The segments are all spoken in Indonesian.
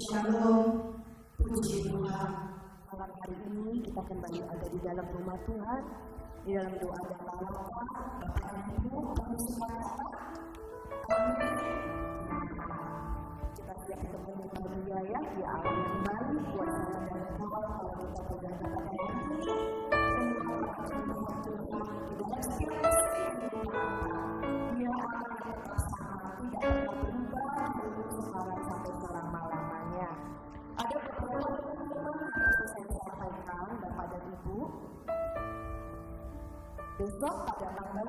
Shalom, puji Tuhan. Malam hari ini kita kembali ada di dalam rumah Tuhan, di dalam doa dan lawatan. Bapak dan Ibu, kami semua amin. Kita siap ketemu dengan berjaya di alam yang baik, kuasa dan kuat kalau kita sudah dapat hari ini. Semua akan Tuhan tidak setiap Dia akan tetap sama, tidak pernah berubah dari sekarang sampai selama-lamanya. Ada beberapa teman-teman yang bisa saya sampaikan Bapak dan Ibu. Besok pada tanggal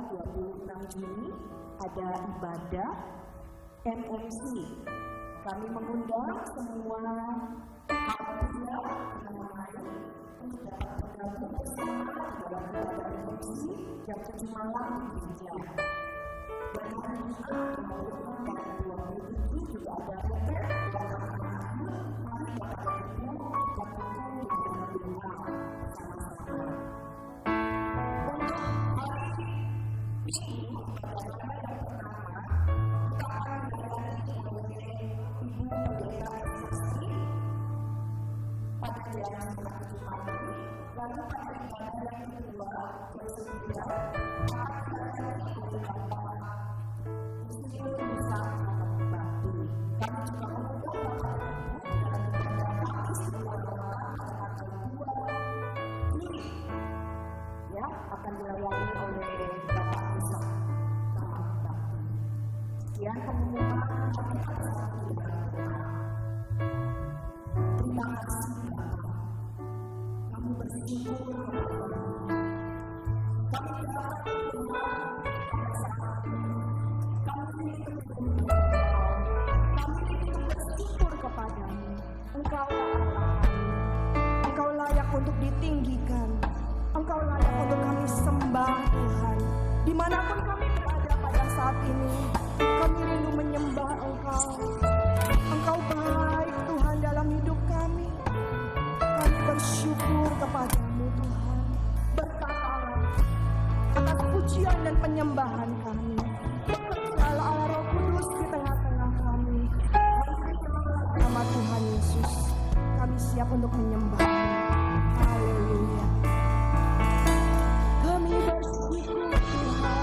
26 Juni ada ibadah MMC. Kami mengundang semua panitia yang lain untuk dapat bergabung bersama dalam ibadah MMC jam 7 malam di gereja. Dan hari Jumat tanggal 27 juga ada reper yang akan mari Bapak dan Ibu gabungkan di dalam doa bersama-sama. Untuk hari ini ibadah yang pertama kita akan dilayani oleh Ibu Pendeta Sastri pada jam 7 pagi. Lalu pada ibadah yang kedua jam 9 akan dilayani oleh Bapak Studio Nusa Bakti. Kami juga mengundang Bapak dan Ibu dalam ibadah praktis di luar ruangan pada tanggal 2 Juli. Ya, akan dilayani oleh Bapak Nusa Bakti. Sekian pengumuman kami akan satu dalam doa. Terima kasih Bapak. Kami bersyukur kepada kami dapat berdoa pada saat ini. Kami ingin bersyukur kepadamu. Engkau Allah kami. Engkau layak untuk ditinggikan. Engkau layak untuk kami sembah Tuhan. Dimanapun kami berada pada saat ini, kami rindu menyembah Engkau. Engkau baik Tuhan dalam hidup kami. Kami bersyukur kepadamu Tuhan. Berkatalah atas pujian dan penyembahan kami. Bekerjalah Allah Roh Kudus di tengah-tengah kami. Nama Tuhan Yesus, kami siap untuk menyembah. Haleluya. Kami bersyukur Tuhan.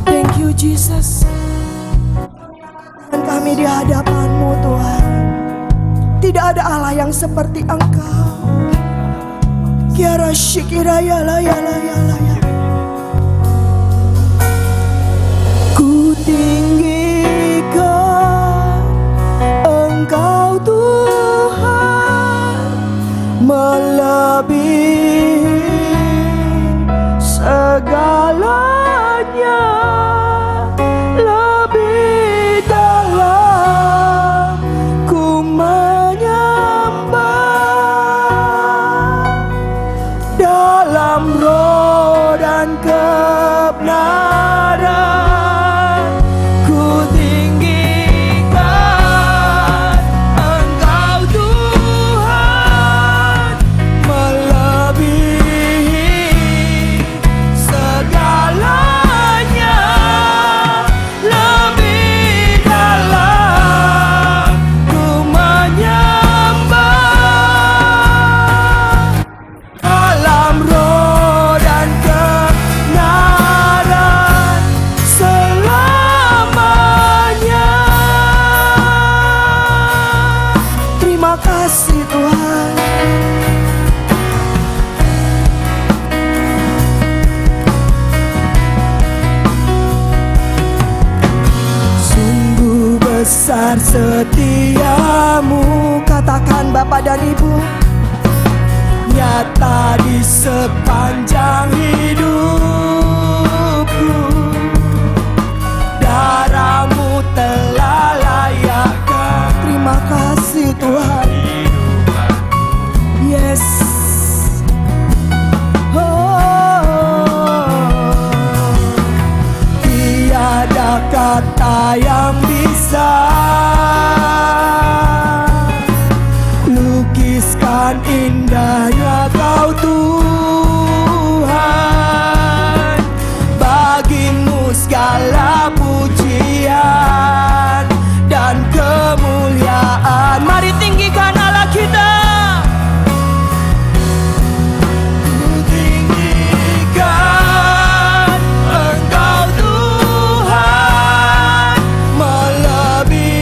Thank you Jesus. Dan kami di hadapan-Mu Tuhan. Tidak ada Allah yang seperti Engkau. Kiara shikira yala yala yala ya. Ku tinggikan Engkau Tuhan melebihi segalanya, lebih dalam ku menyembah dalam roh dan kebenaran. Ku tinggikan Engkau Tuhan melebihi segalanya, lebih dalam ku menyembah dalam roh dan kebenaran selamanya. Terima kasih Tuhan. Sungguh besar setiamu, katakan Bapak dan Ibu, nyata di sepanjang hidupku. Darahmu telah layakkan. Terima kasih Tuhan. Yes. Tiada kata yang bisa lukiskan indahnya Kau Tuhan. Bagimu segala pujian dan kemuliaan. Mari tinggikan Allah kita. Ku tinggikan Engkau Tuhan melebihi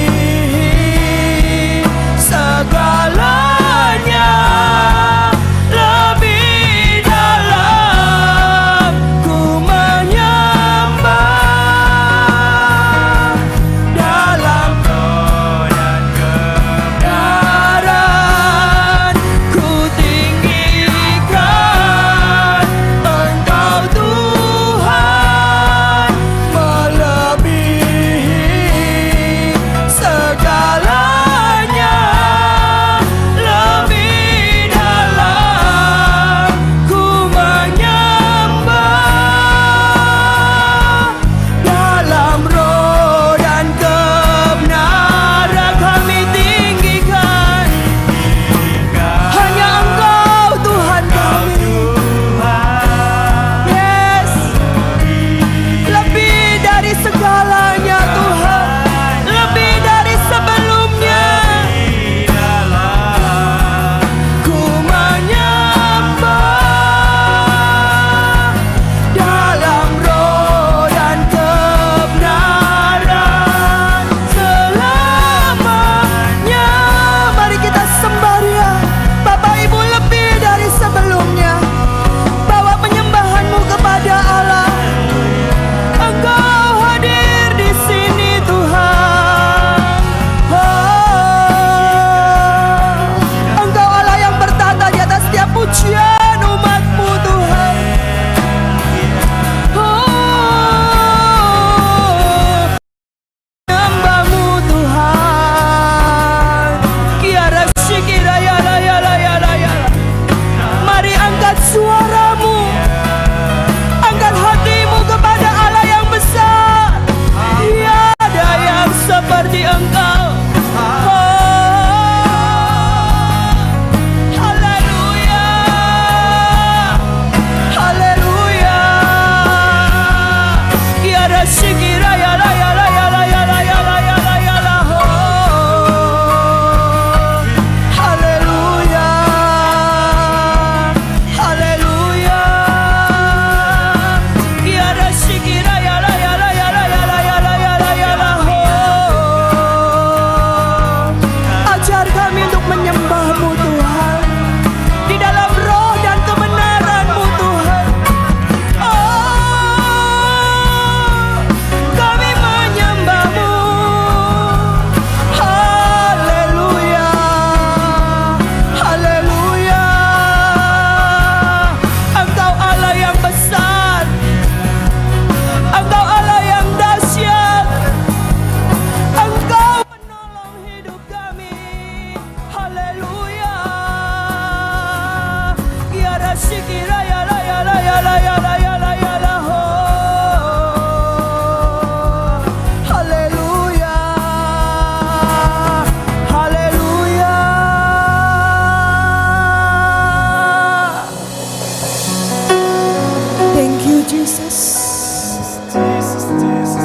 Jesus.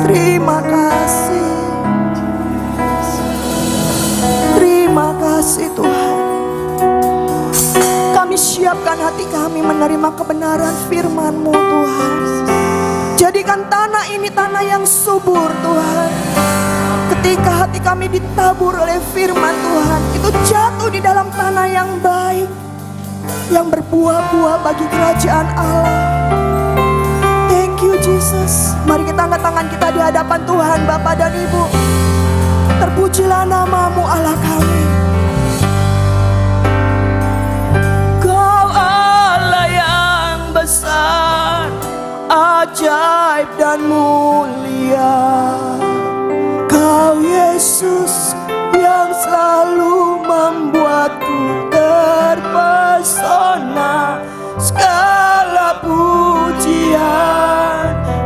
Terima kasih. Terima kasih Tuhan. Kami siapkan hati kami menerima kebenaran firman-Mu Tuhan. Jadikan tanah ini tanah yang subur Tuhan. Ketika hati kami ditabur oleh firman Tuhan, itu jatuh di dalam tanah yang baik, yang berbuah-buah bagi kerajaan Allah. Thank you Jesus. Mari kita angkat tangan kita di hadapan Tuhan Bapa dan Ibu. Terpujilah nama-Mu Allah kami. Kau Allah yang besar, ajaib dan mulia. Kau Yesus yang selalu membuatku terpesona. Segala pujian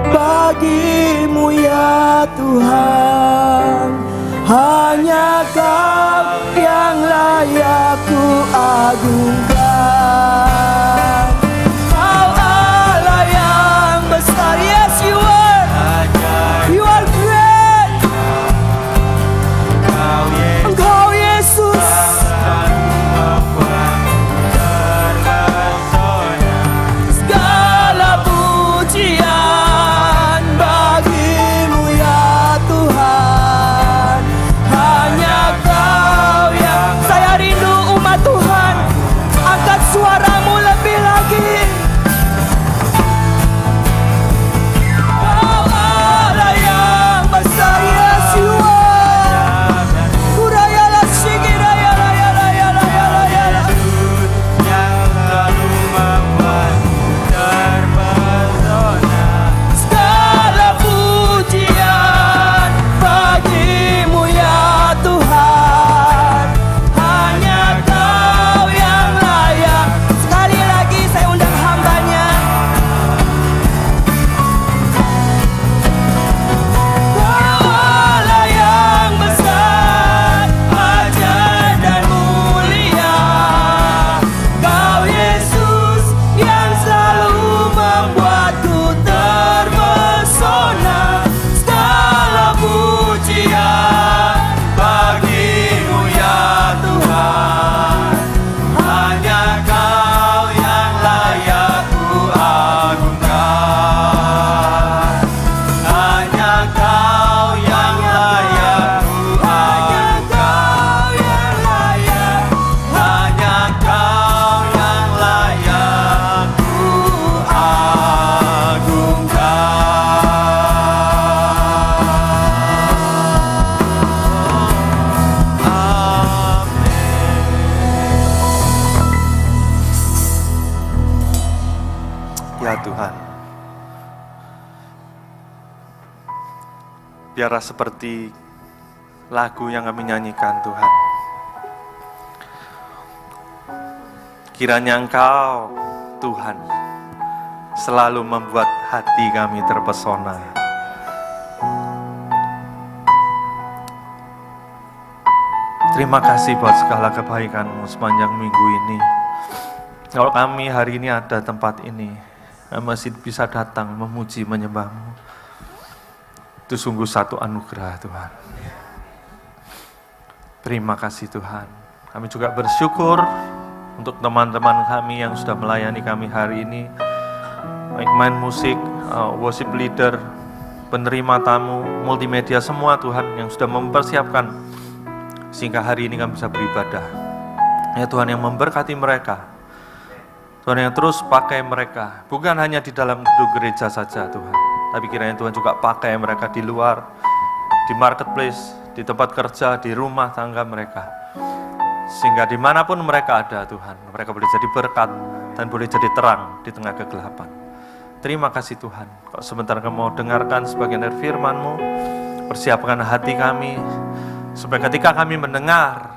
bagi-Mu ya Tuhan. Hanya Kau yang layak ku agungkan. Kau Allah yang besar, yes you are. You are great. Engkau Yesus. Segala pujian bagi-Mu ya Tuhan. Hanya Kau yang, saya rindu umat Tuhan, angkat suaramu lebih lagi. Kau Allah yang besar, yes you are. Kurayala shigirayala yala yala yala yala. Segala pujian bagi-Mu ya Tuhan. Hanya Kau yang layak. Sekali lagi saya undang hamba-Nya. Kau Allah yang besar, ajaib dan mulia. Kau Yesus yang selalu membuatku terpesona. Segala pujian bagi-Mu ya Tuhan. Hanya Kau yang layak ku agungkan. Hanya Kau yang layak ku agungkan. Hanya Kau yang layak ku agungkan. Ya Tuhan, biarlah seperti lagu yang kami nyanyikan Tuhan. Kiranya Engkau Tuhan selalu membuat hati kami terpesona. Terima kasih buat segala kebaikan-Mu sepanjang minggu ini. Kalau kami hari ini ada tempat ini, kami masih bisa datang memuji menyembah-Mu. Itu sungguh satu anugerah Tuhan. Terima kasih Tuhan. Kami juga bersyukur untuk teman-teman kami yang sudah melayani kami hari ini, baik main musik, worship leader, penerima tamu, multimedia, semua Tuhan yang sudah mempersiapkan sehingga hari ini kami bisa beribadah. Ya Tuhan yang memberkati mereka, Tuhan yang terus pakai mereka, bukan hanya di dalam gedung gereja saja Tuhan, tapi kiranya Tuhan juga pakai mereka di luar, di marketplace, di tempat kerja, di rumah tangga mereka. Sehingga dimanapun mereka ada Tuhan, mereka boleh jadi berkat dan boleh jadi terang di tengah kegelapan. Terima kasih Tuhan. Kalau sebentar kami mau dengarkan sebagian dari firman-Mu, persiapkan hati kami, supaya ketika kami mendengar,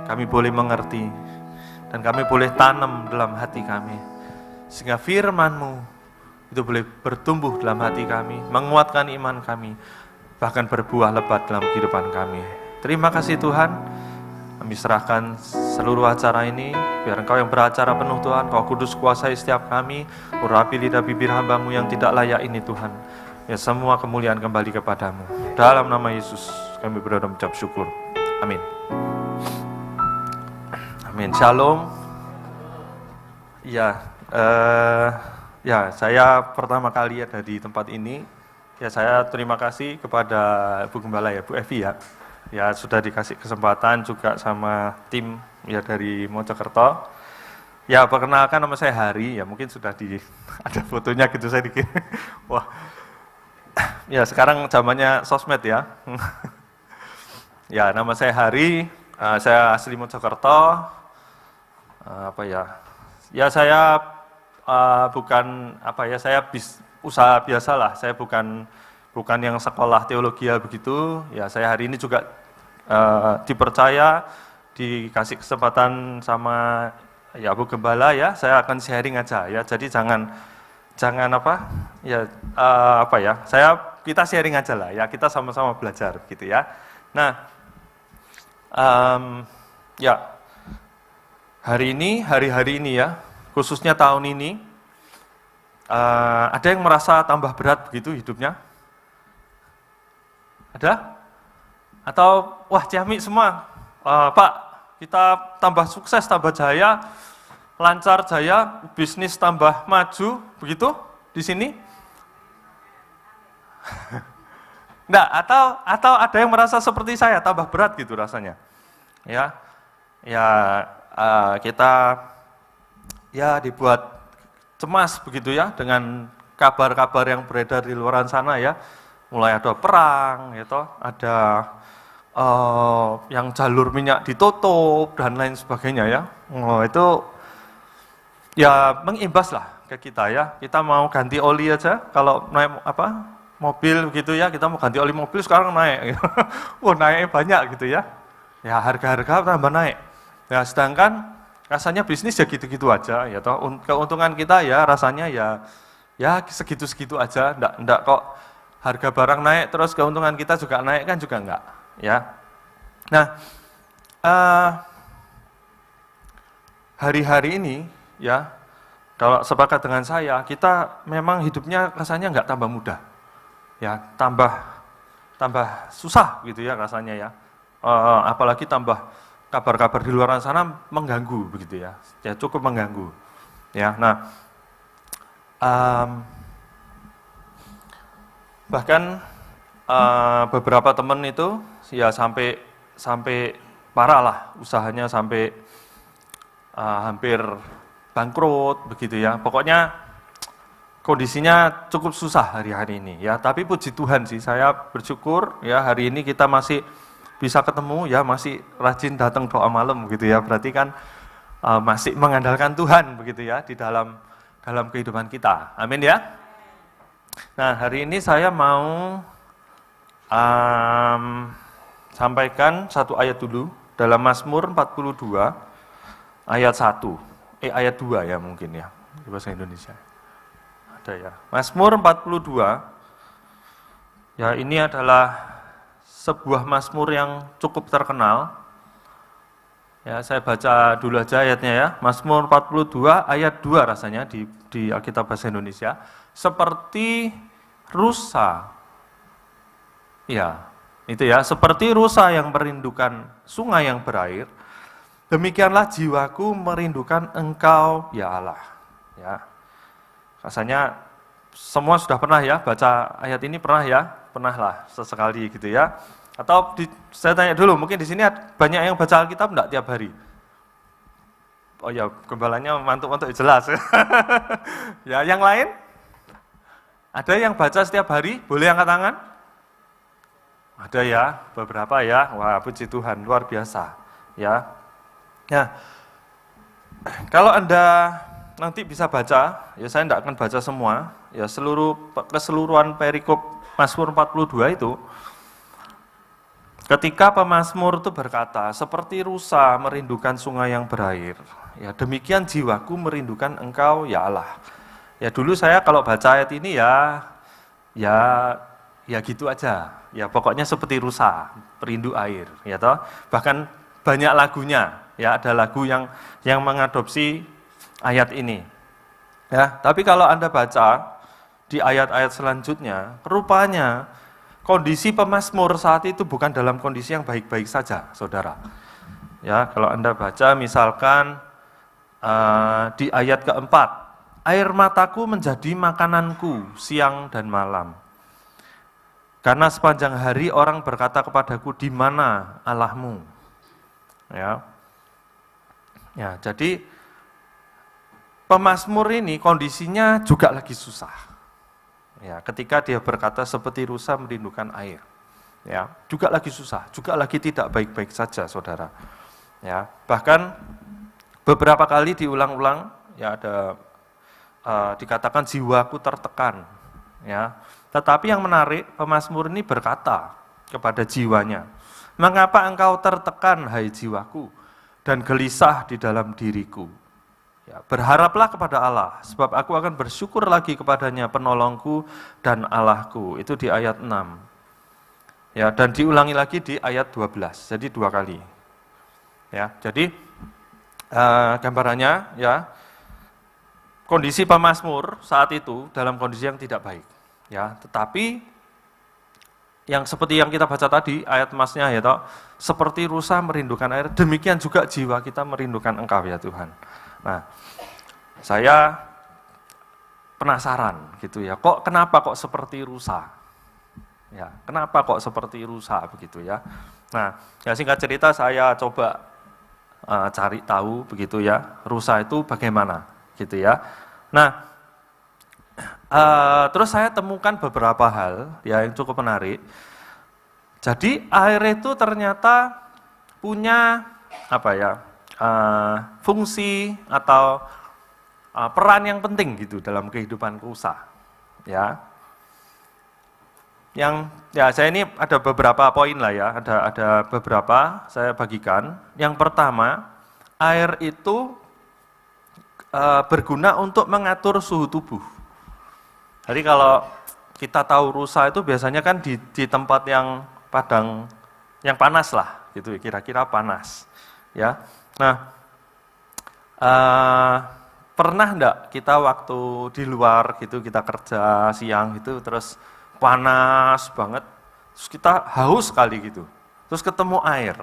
kami boleh mengerti, dan kami boleh tanam dalam hati kami, sehingga firman-Mu itu boleh bertumbuh dalam hati kami, menguatkan iman kami, bahkan berbuah lebat dalam kehidupan kami. Terima kasih Tuhan, kami serahkan seluruh acara ini. Biar Engkau yang beracara penuh Tuhan, Kau kudus kuasai setiap kami. Urapi lidah bibir hamba-Mu yang tidak layak ini Tuhan. Ya semua kemuliaan kembali kepadamu. Dalam nama Yesus kami berdoa dan mengucap syukur. Amin. Amin. Shalom. Ya, saya pertama kali ada di tempat ini. Ya, saya terima kasih kepada Bu Gembala ya, Bu Evi ya. Ya, sudah dikasih kesempatan juga sama tim ya dari Mojokerto. Ya, perkenalkan nama saya Hari, ya mungkin sudah ada fotonya gitu saya dikira. Wah. Ya, sekarang zamannya sosmed ya. Ya, nama saya Hari, saya asli Mojokerto. Ya saya bukan saya usaha biasa lah. Saya bukan yang sekolah teologi begitu. Ya saya hari ini juga dipercaya, dikasih kesempatan sama ya Bu Gembala ya. Saya akan sharing aja ya. Jadi kita sharing aja lah ya. Kita sama-sama belajar gitu ya. Nah, hari-hari ini ya, khususnya tahun ini, ada yang merasa tambah berat begitu hidupnya? Ada? Atau, wah ciamik semua, Pak, kita tambah sukses, tambah jaya, lancar jaya, bisnis tambah maju, begitu di sini? Enggak, atau ada yang merasa seperti saya, tambah berat gitu rasanya. Kita dibuat cemas begitu ya dengan kabar-kabar yang beredar di luar sana ya. Mulai ada perang, gitu, ada yang jalur minyak ditutup dan lain sebagainya ya. Itu ya mengimbas lah ke kita ya. Kita mau ganti oli aja, kalau naik mobil gitu ya, kita mau ganti oli mobil sekarang naik. Wah naiknya banyak gitu ya. Ya harga-harga tambah naik. Ya sedangkan rasanya bisnis ya gitu-gitu aja ya toh. Keuntungan kita ya rasanya ya segitu-segitu aja, enggak kok harga barang naik terus keuntungan kita juga naik kan juga enggak ya. Nah, hari-hari ini ya kalau sepakat dengan saya, kita memang hidupnya rasanya enggak tambah mudah. Ya, tambah susah gitu ya rasanya ya. Apalagi tambah kabar-kabar di luar sana mengganggu begitu ya. Ya cukup mengganggu. Ya, nah bahkan beberapa teman itu ya sampai parah lah usahanya, sampai hampir bangkrut begitu ya. Pokoknya kondisinya cukup susah hari-hari ini ya. Tapi puji Tuhan sih, saya bersyukur ya hari ini kita masih bisa ketemu ya, masih rajin datang doa malam gitu ya. Berarti kan masih mengandalkan Tuhan begitu ya di dalam kehidupan kita. Amin ya. Nah, hari ini saya mau sampaikan satu ayat dulu dalam Mazmur 42 ayat 1. Ayat 2 ya mungkin ya di bahasa Indonesia. Ada ya. Mazmur 42 ya, ini adalah sebuah mazmur yang cukup terkenal. Ya, saya baca dulu aja ayatnya ya. Mazmur 42 ayat 2 rasanya di Alkitab bahasa Indonesia. Seperti rusa. Ya, itu ya, seperti rusa yang merindukan sungai yang berair, demikianlah jiwaku merindukan Engkau ya Allah. Ya. Rasanya semua sudah pernah ya baca ayat ini, pernah ya? Pernah lah sesekali gitu ya. Atau saya tanya dulu, mungkin di sini banyak yang baca Alkitab enggak tiap hari? Oh ya, gembalanya mantuk-mantuk jelas. Ya, yang lain? Ada yang baca setiap hari? Boleh angkat tangan? Ada ya, beberapa ya. Wah, puji Tuhan, luar biasa. Ya. Nah, kalau Anda nanti bisa baca, ya saya tidak akan baca semua, ya keseluruhan perikop Mazmur 42 itu, ketika pemazmur itu berkata, seperti rusa merindukan sungai yang berair, ya demikian jiwaku merindukan Engkau ya Allah. Ya dulu saya kalau baca ayat ini ya gitu aja. Ya pokoknya seperti rusa, perindu air, ya toh. Bahkan banyak lagunya, ya ada lagu yang mengadopsi ayat ini. Ya, tapi kalau Anda baca di ayat-ayat selanjutnya, rupanya kondisi pemazmur saat itu bukan dalam kondisi yang baik-baik saja, saudara. Ya, kalau Anda baca misalkan di ayat keempat, air mataku menjadi makananku siang dan malam. Karena sepanjang hari orang berkata kepadaku, di mana Allahmu? Ya, jadi pemazmur ini kondisinya juga lagi susah. Ya, ketika dia berkata seperti rusa merindukan air. Ya, juga lagi susah, juga lagi tidak baik-baik saja, saudara. Ya, bahkan beberapa kali diulang-ulang, ya ada dikatakan jiwaku tertekan. Ya, tetapi yang menarik, pemazmur ini berkata kepada jiwanya, mengapa engkau tertekan, hai jiwaku, dan gelisah di dalam diriku? Ya, berharaplah kepada Allah, sebab aku akan bersyukur lagi kepadanya, penolongku dan Allahku. Itu di ayat 6. Ya, dan diulangi lagi di ayat 12, jadi 2 kali. Ya, jadi gambarannya, ya, kondisi pemazmur saat itu dalam kondisi yang tidak baik. Ya, tetapi yang seperti yang kita baca tadi, ayat emasnya, ya toh, seperti rusa merindukan air, demikian juga jiwa kita merindukan Engkau, ya Tuhan. Nah, saya penasaran gitu ya, kenapa kok seperti rusa? Ya, kenapa kok seperti rusa begitu ya? Nah, ya singkat cerita saya coba cari tahu begitu ya, rusa itu bagaimana gitu ya. Nah, terus saya temukan beberapa hal ya yang cukup menarik. Jadi air itu ternyata punya apa ya, fungsi atau peran yang penting gitu dalam kehidupan rusa. Ya, yang ya saya ini ada beberapa poin lah ya, ada beberapa saya bagikan. Yang pertama, air itu berguna untuk mengatur suhu tubuh. Jadi kalau kita tahu rusa itu biasanya kan di tempat yang padang, yang panas lah, gitu kira-kira panas. Ya, nah pernah enggak kita waktu di luar gitu, kita kerja siang gitu, terus panas banget, terus kita haus sekali gitu, terus ketemu air,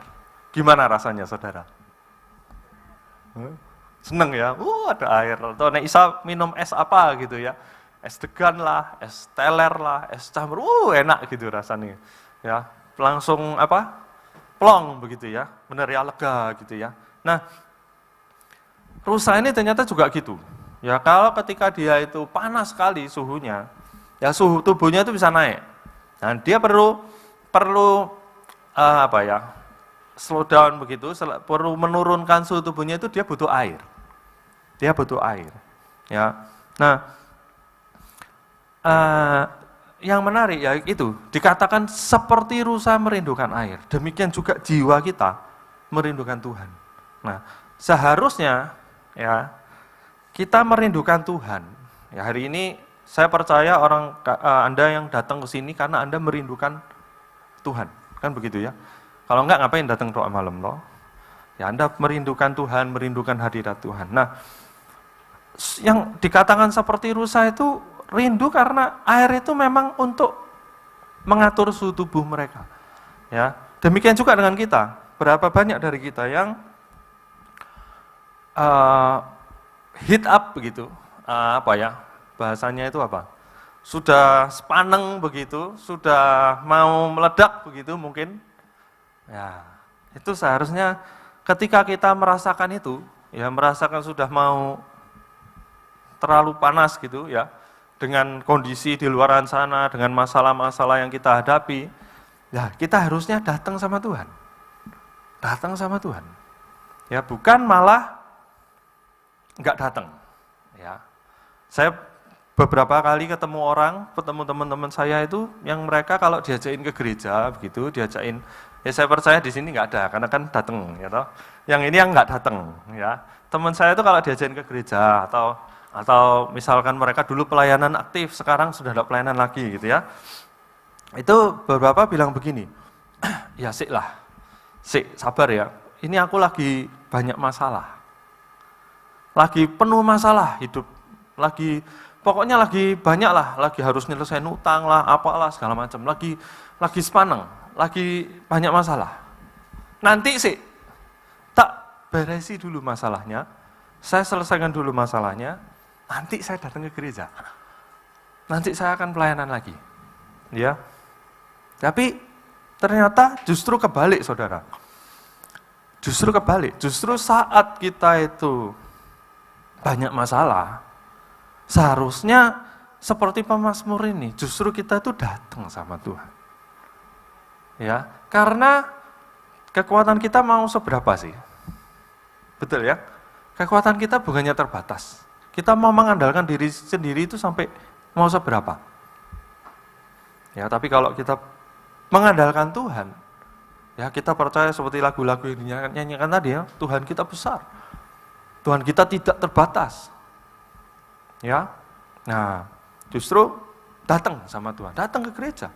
gimana rasanya saudara? Seneng ya, ada air, atau nek isa minum es apa gitu ya, es degan lah, es teler lah, es campur, enak gitu rasanya, ya langsung apa, plong begitu ya, bener ya, lega gitu ya. Nah, rusa ini ternyata juga gitu, ya kalau ketika dia itu panas sekali suhunya, ya suhu tubuhnya itu bisa naik, dan dia perlu apa ya, slow down begitu, perlu menurunkan suhu tubuhnya itu dia butuh air. Dia butuh air, ya. Nah, yang menarik ya itu dikatakan seperti rusa merindukan air, demikian juga jiwa kita merindukan Tuhan. Nah, seharusnya ya kita merindukan Tuhan. Ya hari ini saya percaya Anda yang datang ke sini karena Anda merindukan Tuhan, kan begitu ya. Kalau enggak ngapain datang doa malam loh? Ya Anda merindukan Tuhan, merindukan hadirat Tuhan. Nah, yang dikatakan seperti rusa itu rindu karena air itu memang untuk mengatur suhu tubuh mereka. Ya, demikian juga dengan kita. Berapa banyak dari kita yang heat up begitu, apa ya bahasanya itu apa? Sudah sepaneng begitu, sudah mau meledak begitu mungkin. Ya, itu seharusnya ketika kita merasakan itu, ya merasakan sudah mau terlalu panas gitu ya, dengan kondisi di luaran sana, dengan masalah-masalah yang kita hadapi, ya kita harusnya datang sama Tuhan. Datang sama Tuhan. Ya, bukan malah enggak datang. Ya. Saya beberapa kali ketemu teman-teman saya itu yang mereka kalau diajakin ke gereja begitu, diajakin, ya saya percaya di sini enggak ada karena kan datang ya toh. Yang ini yang enggak datang ya. Teman saya itu kalau diajakin ke gereja atau misalkan mereka dulu pelayanan aktif, sekarang sudah ada pelayanan lagi gitu ya. Itu beberapa bilang begini, ya sik lah, sik sabar ya, ini aku lagi banyak masalah. Lagi penuh masalah hidup. Pokoknya lagi banyak lah, lagi harus nyelesain utang lah, apalah segala macam. Lagi sepaneng, lagi banyak masalah. Nanti sih, tak beresi dulu masalahnya, saya selesaikan dulu masalahnya, nanti saya datang ke gereja. Nanti saya akan pelayanan lagi. Ya. Tapi ternyata justru kebalik, saudara. Justru kebalik. Justru saat kita itu banyak masalah, seharusnya seperti pemazmur ini, justru kita itu datang sama Tuhan. Ya, karena kekuatan kita mau seberapa sih? Betul ya? Kekuatan kita bukannya terbatas. Kita mau mengandalkan diri sendiri itu sampai mau seberapa? Ya, tapi kalau kita mengandalkan Tuhan, ya kita percaya seperti lagu-lagu yang dinyanyikan tadi ya, Tuhan kita besar. Tuhan kita tidak terbatas. Ya. Nah, justru datang sama Tuhan, datang ke gereja.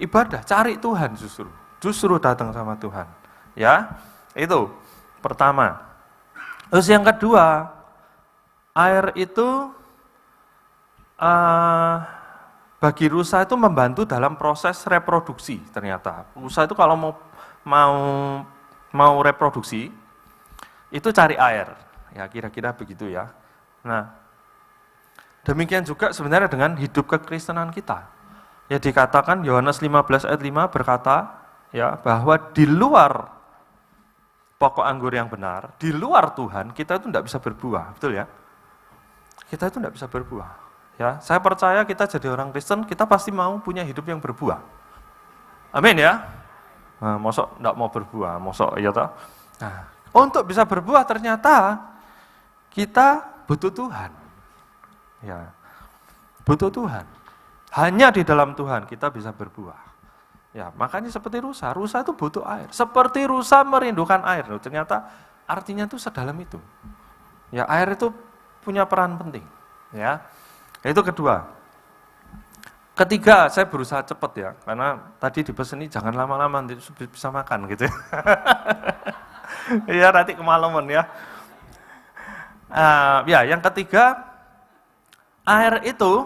Ibadah, cari Tuhan justru datang sama Tuhan. Ya. Itu pertama. Terus yang kedua, air itu bagi rusa itu membantu dalam proses reproduksi ternyata. Rusa itu kalau mau reproduksi itu cari air. Ya kira-kira begitu ya. Nah, demikian juga sebenarnya dengan hidup kekristenan kita. Ya dikatakan Yohanes 15 ayat 5 berkata ya bahwa di luar pokok anggur yang benar, di luar Tuhan kita itu tidak bisa berbuah, betul ya? Kita itu tidak bisa berbuah. Ya, saya percaya kita jadi orang Kristen, kita pasti mau punya hidup yang berbuah. Amin ya. Nah, mosok tidak mau berbuah, mosok ya toh. Nah, untuk bisa berbuah ternyata kita butuh Tuhan. Ya, butuh Tuhan. Hanya di dalam Tuhan kita bisa berbuah. Ya, makanya seperti rusa itu butuh air. Seperti rusa merindukan air. Ternyata artinya itu sedalam itu. Ya, air itu punya peran penting. Ya, itu kedua. Ketiga, saya berusaha cepat ya, karena tadi dipeseni jangan lama-lama nanti bisa makan gitu. Ya, nanti kemalaman ya. Ya, yang ketiga, air itu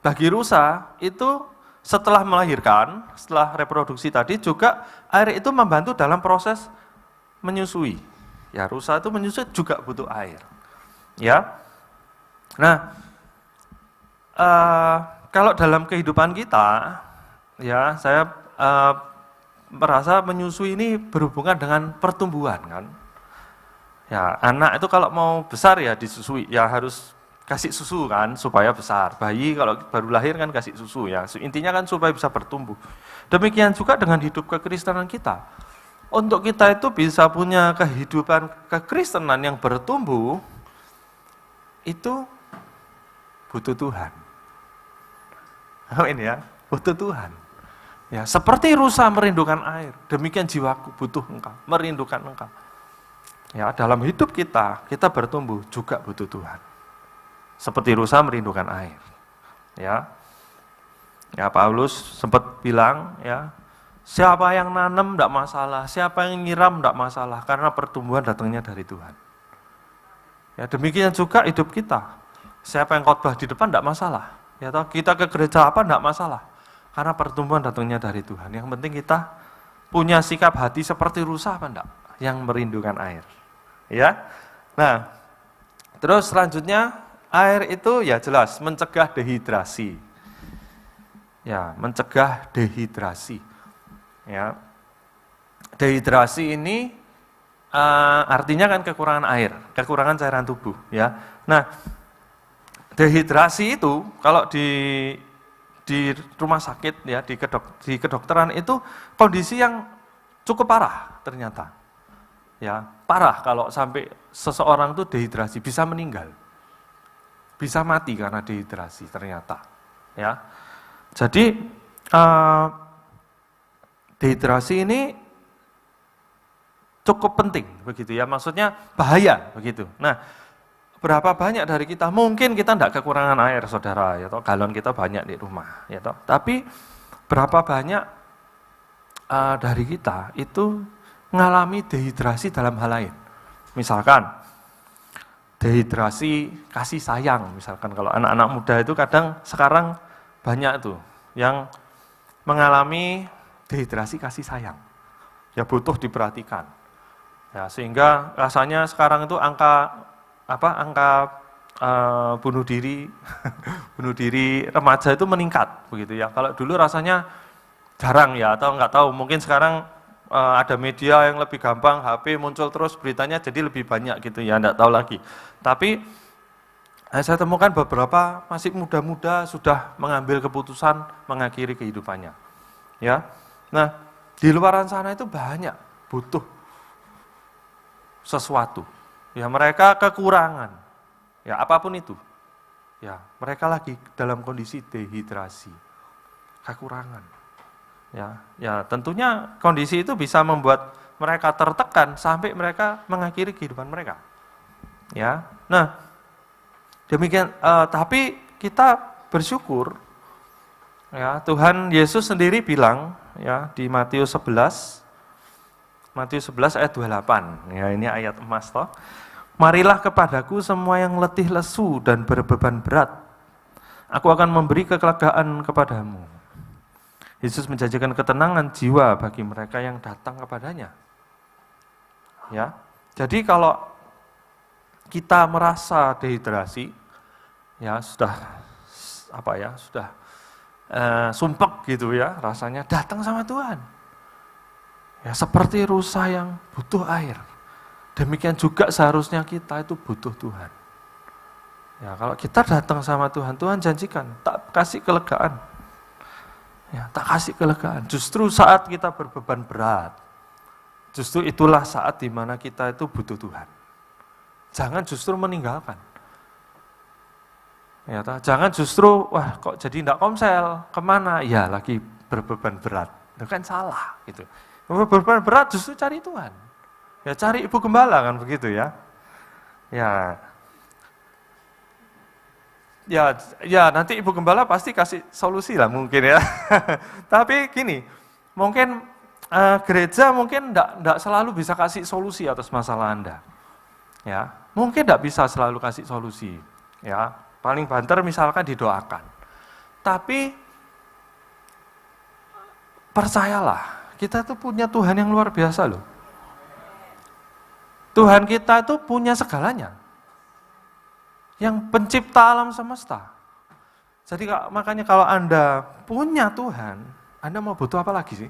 bagi rusa itu setelah melahirkan, setelah reproduksi tadi juga air itu membantu dalam proses menyusui. Ya, rusa itu menyusui juga butuh air. Ya. Nah, kalau dalam kehidupan kita, ya saya merasa menyusui ini berhubungan dengan pertumbuhan kan. Ya, anak itu kalau mau besar ya disusui, ya harus kasih susu kan supaya besar. Bayi kalau baru lahir kan kasih susu ya. Intinya kan supaya bisa bertumbuh. Demikian juga dengan hidup kekristenan kita. Untuk kita itu bisa punya kehidupan kekristenan yang bertumbuh, itu butuh Tuhan. Amin ya, butuh Tuhan. Ya, seperti rusa merindukan air, demikian jiwaku butuh Engkau, merindukan Engkau. Ya, dalam hidup kita bertumbuh juga butuh Tuhan. Seperti rusa merindukan air. Ya. Ya, Paulus sempat bilang ya, siapa yang nanam enggak masalah, siapa yang nyiram enggak masalah karena pertumbuhan datangnya dari Tuhan. Ya, demikian juga hidup kita. Siapa yang khotbah di depan enggak masalah. Ya toh, kita ke gereja apa enggak masalah. Karena pertumbuhan datangnya dari Tuhan. Yang penting kita punya sikap hati seperti rusa apa enggak? Yang merindukan air. Ya. Nah, terus selanjutnya air itu ya jelas mencegah dehidrasi. Ya, mencegah dehidrasi. Ya. Dehidrasi ini artinya kan kekurangan air, kekurangan cairan tubuh, ya. Nah, dehidrasi itu kalau di rumah sakit ya, di kedokteran itu kondisi yang cukup parah ternyata. Ya, parah kalau sampai seseorang itu dehidrasi, bisa meninggal. Bisa mati karena dehidrasi ternyata. Ya. Jadi dehidrasi ini cukup penting begitu ya, maksudnya bahaya begitu. Nah, berapa banyak dari kita, mungkin kita tidak kekurangan air saudara, ya toh, galon kita banyak di rumah, ya toh. Tapi berapa banyak dari kita itu mengalami dehidrasi dalam hal lain. Misalkan, dehidrasi kasih sayang. Misalkan kalau anak-anak muda itu kadang sekarang banyak tuh yang mengalami dehidrasi kasih sayang. Ya butuh diperhatikan. Ya, sehingga rasanya sekarang itu angka bunuh diri bunuh diri remaja itu meningkat begitu ya. Kalau dulu rasanya jarang ya, atau nggak tahu, mungkin sekarang ada media yang lebih gampang, HP muncul terus beritanya jadi lebih banyak gitu ya, nggak tahu lagi. Tapi saya temukan beberapa masih muda-muda sudah mengambil keputusan mengakhiri kehidupannya. Ya, nah di luaran sana itu banyak butuh sesuatu. Ya mereka kekurangan. Ya apapun itu. Ya mereka lagi dalam kondisi dehidrasi, kekurangan. Ya tentunya kondisi itu bisa membuat mereka tertekan sampai mereka mengakhiri kehidupan mereka. Ya, nah demikian. Tapi kita bersyukur, ya Tuhan Yesus sendiri bilang, ya di Matius 11 ayat 28. Ya ini ayat emas toh. Marilah kepadaku semua yang letih lesu dan berbeban berat, aku akan memberi kelegaan kepadamu. Yesus menjanjikan ketenangan jiwa bagi mereka yang datang kepadanya. Ya, jadi kalau kita merasa dehidrasi, ya sudah sumpek gitu ya, rasanya datang sama Tuhan. Ya seperti rusa yang butuh air. Demikian juga seharusnya kita itu butuh Tuhan. Ya kalau kita datang sama Tuhan, Tuhan janjikan tak kasih kelegaan. Ya, tak kasih kelegaan. Justru saat kita berbeban berat, justru itulah saat di mana kita itu butuh Tuhan. Jangan justru meninggalkan. Ya, jangan justru, wah kok jadi enggak komsel, kemana? Ya lagi berbeban berat. Itu kan salah. Gitu. Berbeban berat justru cari Tuhan. Ya cari ibu gembala kan begitu ya. Ya nanti ibu gembala pasti kasih solusi lah mungkin ya. Tapi gini, mungkin gereja mungkin enggak selalu bisa kasih solusi atas masalah Anda. Ya, mungkin enggak bisa selalu kasih solusi. Ya, paling banter misalkan didoakan. Tapi percayalah, kita tuh punya Tuhan yang luar biasa loh. Tuhan kita tuh punya segalanya. Yang pencipta alam semesta. Jadi makanya kalau Anda punya Tuhan, Anda mau butuh apa lagi sih?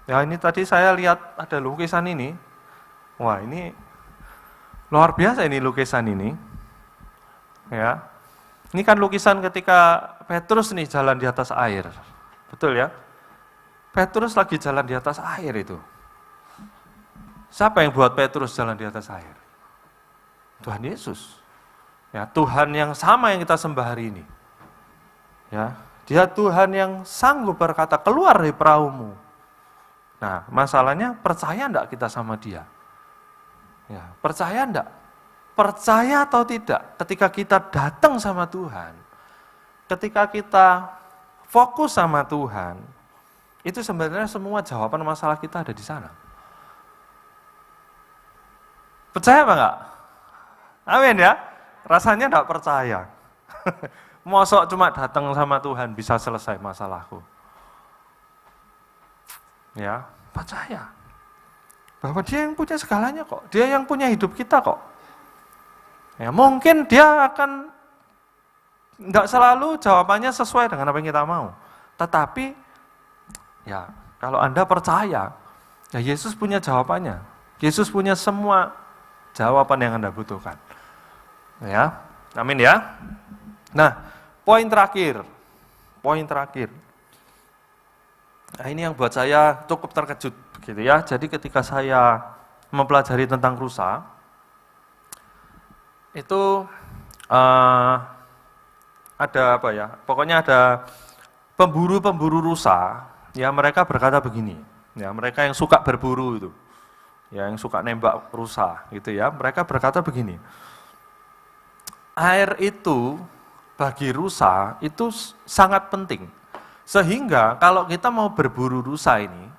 Ya ini tadi saya lihat ada lukisan ini. Wah ini luar biasa ini lukisan ini. Ya, ini kan lukisan ketika Petrus nih jalan di atas air. Betul ya? Petrus lagi jalan di atas air itu. Siapa yang buat Petrus jalan di atas air? Tuhan Yesus. Ya, Tuhan yang sama yang kita sembah hari ini. Ya, Dia Tuhan yang sanggup berkata, keluar dari perahumu. Nah, masalahnya percaya enggak kita sama Dia? Ya, percaya enggak? Percaya atau tidak? Ketika kita datang sama Tuhan, ketika kita fokus sama Tuhan, itu sebenarnya semua jawaban masalah kita ada di sana. Percaya apa enggak? Amin ya. Rasanya enggak percaya. Mosok cuma datang sama Tuhan bisa selesai masalahku. Ya, percaya. Bahwa Dia yang punya segalanya kok. Dia yang punya hidup kita kok. Ya, mungkin Dia akan enggak selalu jawabannya sesuai dengan apa yang kita mau. Tetapi ya, kalau Anda percaya, ya Yesus punya jawabannya. Yesus punya semua jawaban yang Anda butuhkan. Ya, amin ya. Nah, poin terakhir. Nah, ini yang buat saya cukup terkejut begitu ya. Jadi ketika saya mempelajari tentang rusa, itu ada apa ya? Pokoknya ada pemburu-pemburu rusa. Ya mereka berkata begini. Ya mereka yang suka berburu itu, ya yang suka nembak rusa gitu ya. Mereka berkata begini. Air itu bagi rusa itu sangat penting. Sehingga kalau kita mau berburu rusa ini,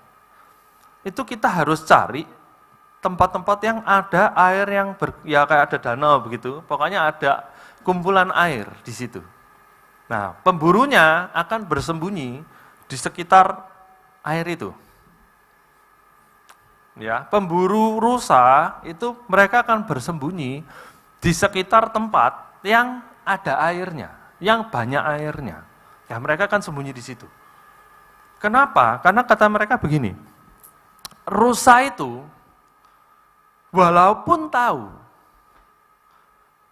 itu kita harus cari tempat-tempat yang ada air yang ya kayak ada danau begitu, pokoknya ada kumpulan air di situ. Nah, pemburunya akan bersembunyi di sekitar air itu. Ya, pemburu rusa itu mereka akan bersembunyi di sekitar tempat yang ada airnya, yang banyak airnya. Ya, mereka akan sembunyi di situ. Kenapa? Karena kata mereka begini, rusa itu walaupun tahu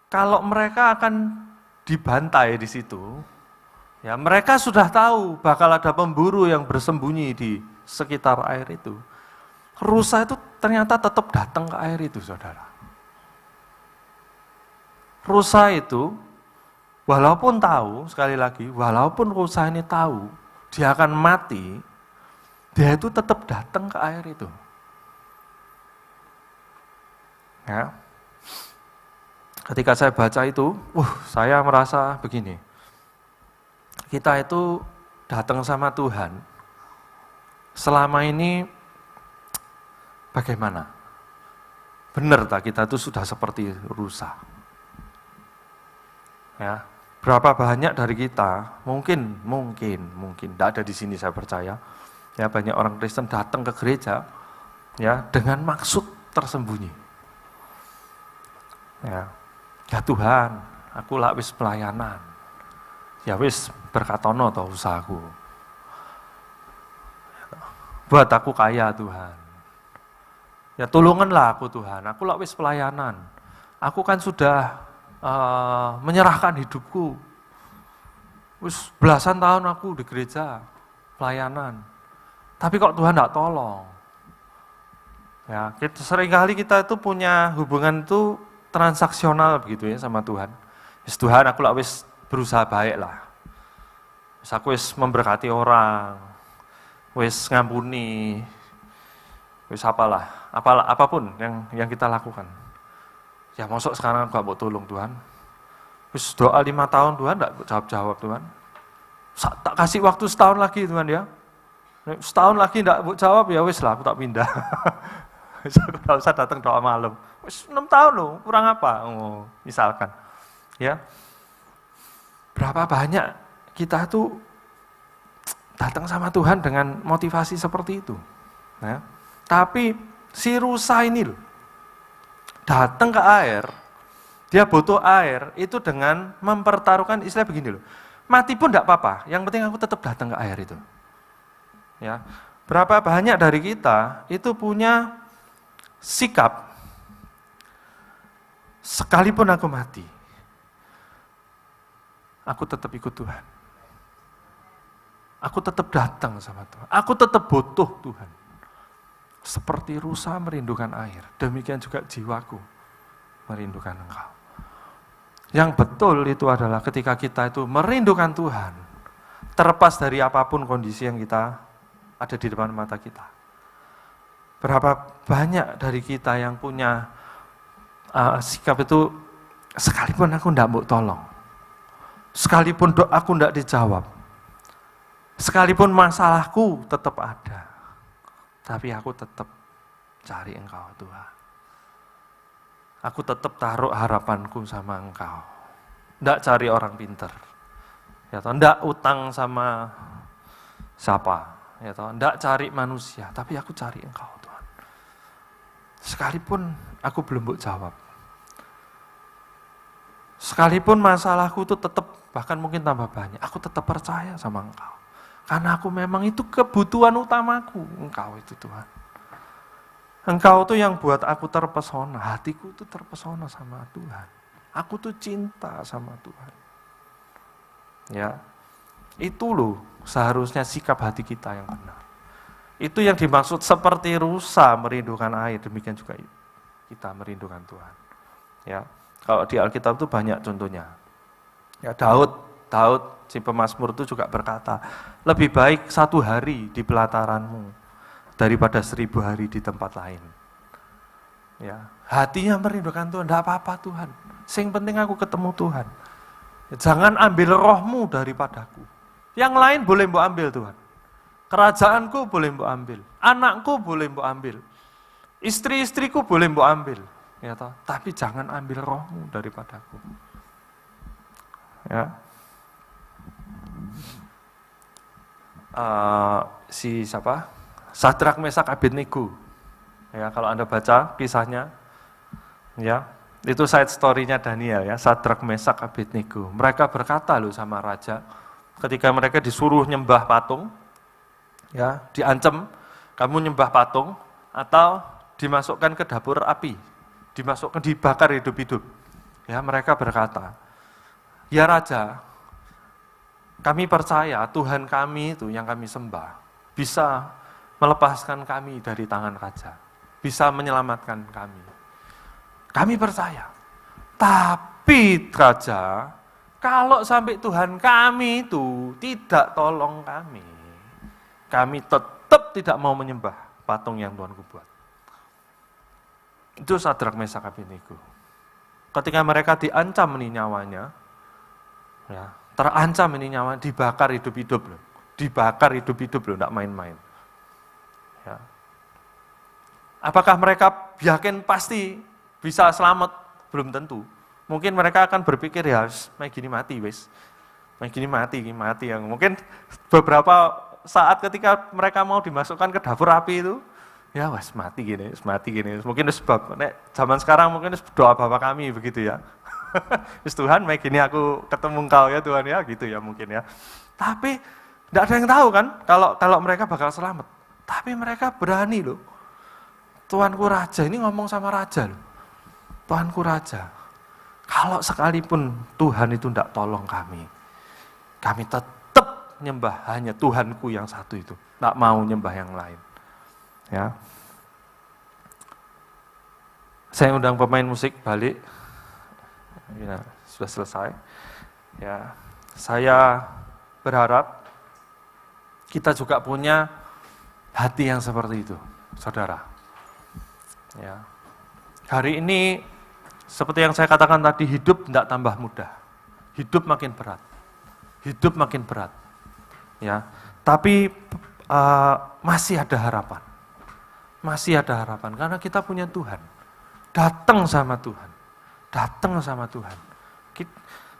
kalau mereka akan dibantai di situ, ya mereka sudah tahu bakal ada pemburu yang bersembunyi di sekitar air itu. Rusa itu ternyata tetap datang ke air itu, saudara. Rusa itu walaupun tahu, sekali lagi, walaupun rusa ini tahu dia akan mati, dia itu tetap datang ke air itu. Ya. Ketika saya baca itu, saya merasa begini. Kita itu datang sama Tuhan. Selama ini bagaimana? Benar tak kita itu sudah seperti rusa? Ya. Berapa banyak dari kita, mungkin tidak ada di sini saya percaya. Ya, banyak orang Kristen datang ke gereja ya dengan maksud tersembunyi. Ya Tuhan, aku lak wis pelayanan. Ya wis berkatono toh usahaku. Buat aku kaya Tuhan. Ya tolonganlah aku Tuhan, aku lak wis pelayanan. Aku kan sudah menyerahkan hidupku. Wis belasan tahun aku di gereja pelayanan. Tapi kok Tuhan tidak tolong. Ya, seringkali kita itu punya hubungan itu transaksional begitu ya sama Tuhan. Wis Tuhan, aku lak wis berusaha baik lah. Wis aku wis memberkati orang, wis ngampuni, wis apapun yang kita lakukan. Ya masuk sekarang aku mau tolong Tuhan. Wis doa 5 tahun Tuhan enggak jawab Tuhan. Tak kasih waktu setahun lagi Tuhan ya. Setahun lagi enggak jawab ya wis lah aku tak pindah. Wis aku enggak usah datang doa malam. Wis 6 tahun loh, kurang apa? Misalkan. Ya. Berapa banyak kita tuh datang sama Tuhan dengan motivasi seperti itu. Ya. Tapi si rusa ini loh, datang ke air, dia butuh air, itu dengan mempertaruhkan istilah begini loh. Mati pun enggak apa-apa, yang penting aku tetap datang ke air itu. Ya. Berapa banyak dari kita itu punya sikap, sekalipun aku mati, aku tetap ikut Tuhan. Aku tetap datang sama Tuhan. Aku tetap butuh Tuhan. Seperti rusa merindukan air, demikian juga jiwaku merindukan Engkau. Yang betul itu adalah ketika kita itu merindukan Tuhan, terlepas dari apapun kondisi yang kita ada di depan mata kita. Berapa banyak dari kita yang punya sikap itu, sekalipun aku tidak mau tolong, sekalipun aku tidak dijawab, sekalipun masalahku tetap ada, tapi aku tetap cari Engkau Tuhan. Aku tetap taruh harapanku sama Engkau. Tidak cari orang pinter, ya toh, tidak utang sama siapa, ya toh, tidak cari manusia, tapi aku cari Engkau Tuhan. Sekalipun aku belum mau jawab, sekalipun masalahku itu tetap bahkan mungkin tambah banyak, aku tetap percaya sama Engkau. Karena aku memang itu kebutuhan utamaku, Engkau itu Tuhan. Engkau itu yang buat aku terpesona, hatiku itu terpesona sama Tuhan. Aku tuh cinta sama Tuhan. Ya, itu loh seharusnya sikap hati kita yang benar. Itu yang dimaksud seperti rusa merindukan air, demikian juga kita merindukan Tuhan. Ya, kalau di Alkitab itu banyak contohnya. Ya, Daud si pemazmur itu juga berkata, lebih baik 1 hari di pelataranmu daripada 1000 hari di tempat lain. Ya, hatinya merindukan Tuhan, tidak apa-apa Tuhan. Yang penting aku ketemu Tuhan. Ya, jangan ambil rohmu daripadaku. Yang lain boleh mbok ambil Tuhan. Kerajaanku boleh mbok ambil, anakku boleh mbok ambil, istri-istriku boleh mbok ambil, ya toh. Tapi jangan ambil rohmu daripadaku. Ya. Si siapa? Sadrak Mesak Abednego. Ya, kalau Anda baca kisahnya, ya, itu side story-nya Daniel ya, Sadrak Mesak Abednego. Mereka berkata loh sama raja, ketika mereka disuruh nyembah patung, ya, diancam, kamu nyembah patung atau dimasukkan ke dapur api, dibakar hidup-hidup. Ya, mereka berkata, ya raja, kami percaya Tuhan kami itu yang kami sembah bisa melepaskan kami dari tangan raja, bisa menyelamatkan kami. Kami percaya. Tapi raja, kalau sampai Tuhan kami itu tidak tolong kami tetap tidak mau menyembah patung yang Tuhanku buat. Itu Sadrak Mesak Abednego. Ketika mereka diancam ini nyawanya, ya, terancam ini nyawa, dibakar hidup-hidup loh. Dibakar hidup-hidup loh, enggak main-main. Ya. Apakah mereka yakin pasti bisa selamat? Belum tentu. Mungkin mereka akan berpikir ya, kayak gini mati wis. Kayak gini mati yang mungkin beberapa saat ketika mereka mau dimasukkan ke dapur api itu, ya wes mati gini. Mungkin sebab zaman sekarang mungkin doa Bapa kami begitu ya. Wis Tuhan, kayak gini aku ketemu Engkau ya Tuhan ya, gitu ya mungkin ya. Tapi tidak ada yang tahu kan kalau mereka bakal selamat. Tapi mereka berani loh. Tuanku Raja, ini ngomong sama Raja loh. Tuanku Raja, kalau sekalipun Tuhan itu tidak tolong kami tetap nyembah hanya Tuhanku yang satu itu, tak mau nyembah yang lain. Ya, saya undang pemain musik balik. Ya, sudah selesai. Ya, saya berharap kita juga punya hati yang seperti itu, saudara. Ya, hari ini seperti yang saya katakan tadi, hidup tidak tambah mudah, hidup makin berat. Hidup makin berat, ya. Tapi masih ada harapan, karena kita punya Tuhan. Datang sama Tuhan.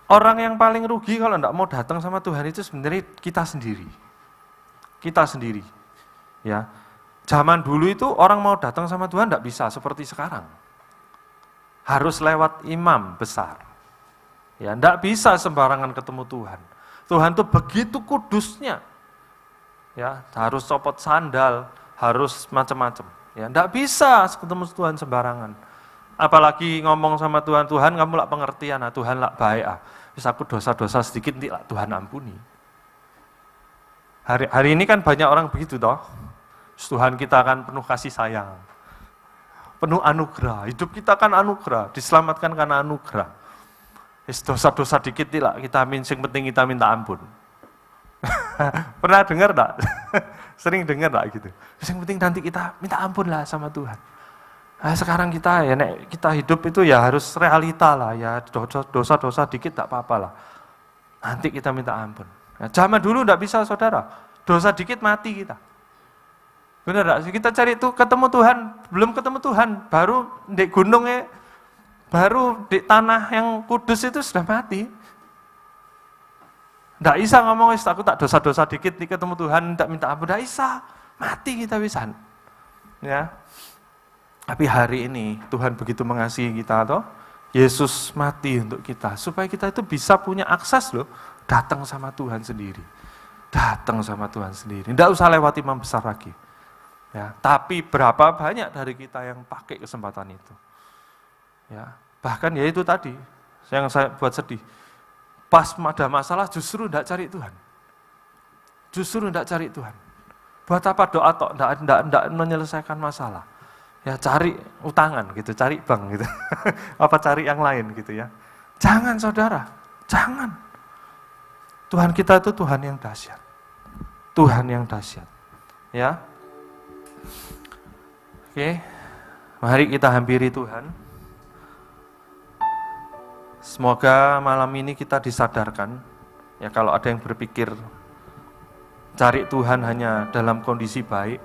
Orang yang paling rugi kalau tidak mau datang sama Tuhan itu sebenarnya kita sendiri, ya. Zaman dulu itu orang mau datang sama Tuhan tidak bisa seperti sekarang, harus lewat imam besar, ya. Tidak bisa sembarangan ketemu Tuhan. Tuhan itu begitu kudusnya, ya, harus copot sandal, harus macam-macam, ya, tidak bisa ketemu Tuhan sembarangan. Apalagi ngomong sama Tuhan, Tuhan kamu lah pengertian, Tuhan lah baik, bisa aku dosa-dosa sedikit, nanti lah Tuhan ampuni. Hari ini kan banyak orang begitu toh, Tuhan kita akan penuh kasih sayang, penuh anugerah, hidup kita kan anugerah, diselamatkan karena anugerah. Dosa-dosa dikit lah kita sing penting kita minta ampun. Pernah dengar enggak? Sering dengar enggak gitu? Yang penting nanti kita minta ampun lah sama Tuhan. Nah, sekarang kita ya kita hidup itu ya harus realita lah ya, dosa-dosa dikit enggak apa-apa lah. Nanti kita minta ampun. Nah, zaman dulu enggak bisa saudara, dosa dikit mati kita. Benar enggak? Kita cari itu ketemu Tuhan, belum ketemu Tuhan, baru di gunungnya, baru di tanah yang kudus itu sudah mati. Tidak bisa ngomong, aku tak dosa-dosa dikit, nih ketemu Tuhan, tidak minta ampun, tidak bisa. Mati kita bisa. Ya. Tapi hari ini Tuhan begitu mengasihi kita, toh, Yesus mati untuk kita, supaya kita itu bisa punya akses loh, datang sama Tuhan sendiri. Datang sama Tuhan sendiri, tidak usah lewat imam besar lagi. Ya. Tapi berapa banyak dari kita yang pakai kesempatan itu. Ya, bahkan ya itu tadi yang saya buat sedih. Pas ada masalah justru tidak cari Tuhan. Buat apa doa tok, tidak menyelesaikan masalah. Ya cari utangan gitu, cari bank gitu. Apa cari yang lain gitu ya. Jangan saudara, jangan. Tuhan kita itu Tuhan yang dahsyat. Ya. Oke. Mari kita hampiri Tuhan. Semoga malam ini kita disadarkan, ya kalau ada yang berpikir cari Tuhan hanya dalam kondisi baik,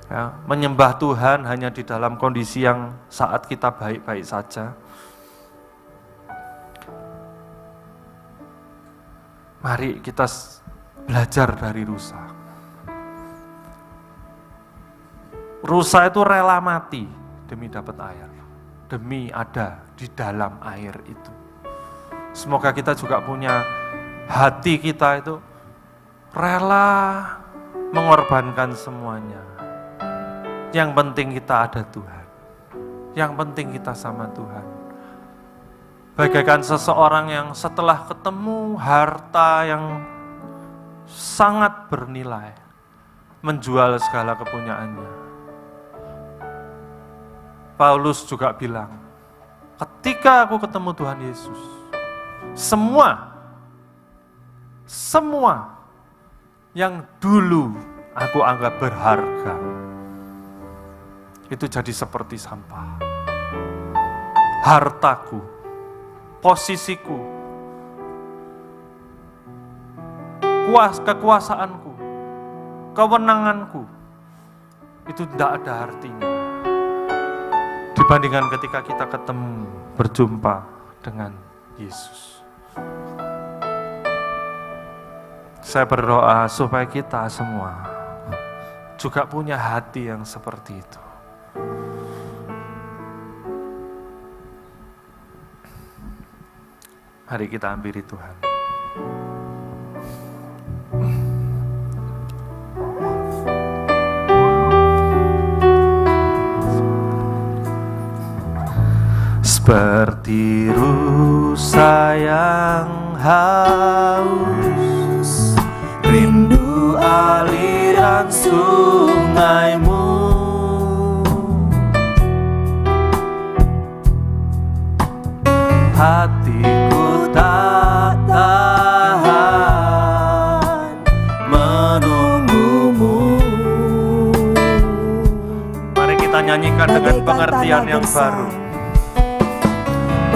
ya, menyembah Tuhan hanya di dalam kondisi yang saat kita baik-baik saja. Mari kita belajar dari rusa. Rusa itu rela mati demi dapat air, demi ada di dalam air itu. Semoga kita juga punya hati kita itu rela mengorbankan semuanya. Yang penting kita ada Tuhan. Yang penting kita sama Tuhan. Bagaikan seseorang yang setelah ketemu harta yang sangat bernilai, menjual segala kepunyaannya. Paulus juga bilang, ketika aku ketemu Tuhan Yesus, semua yang dulu aku anggap berharga, itu jadi seperti sampah. Hartaku, posisiku, kekuasaanku, kewenanganku, itu tidak ada artinya dibandingkan ketika kita ketemu, berjumpa dengan Yesus. Saya berdoa supaya kita semua juga punya hati yang seperti itu. Mari kita hampiri Tuhan. Seperti rusa yang haus, rindu aliran sungaimu. Hatiku tak tahan menunggumu. Mari kita nyanyikan dengan pengertian yang baru.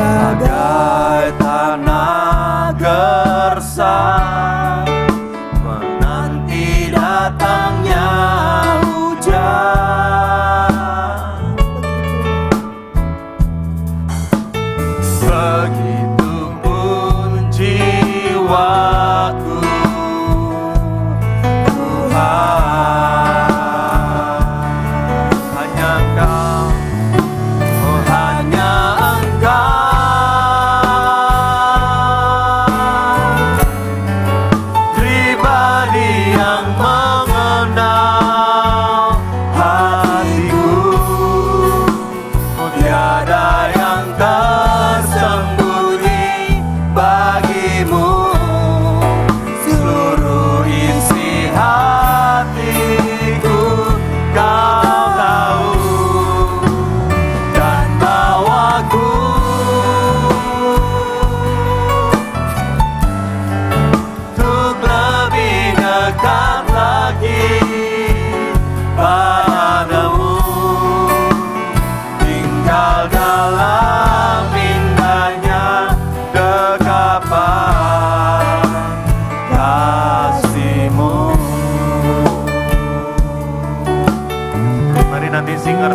Bagai tanah gersang menanti datangnya hujan, begitupun jiwaku Tuhan. Hanya Engkau, oh hanya Engkau,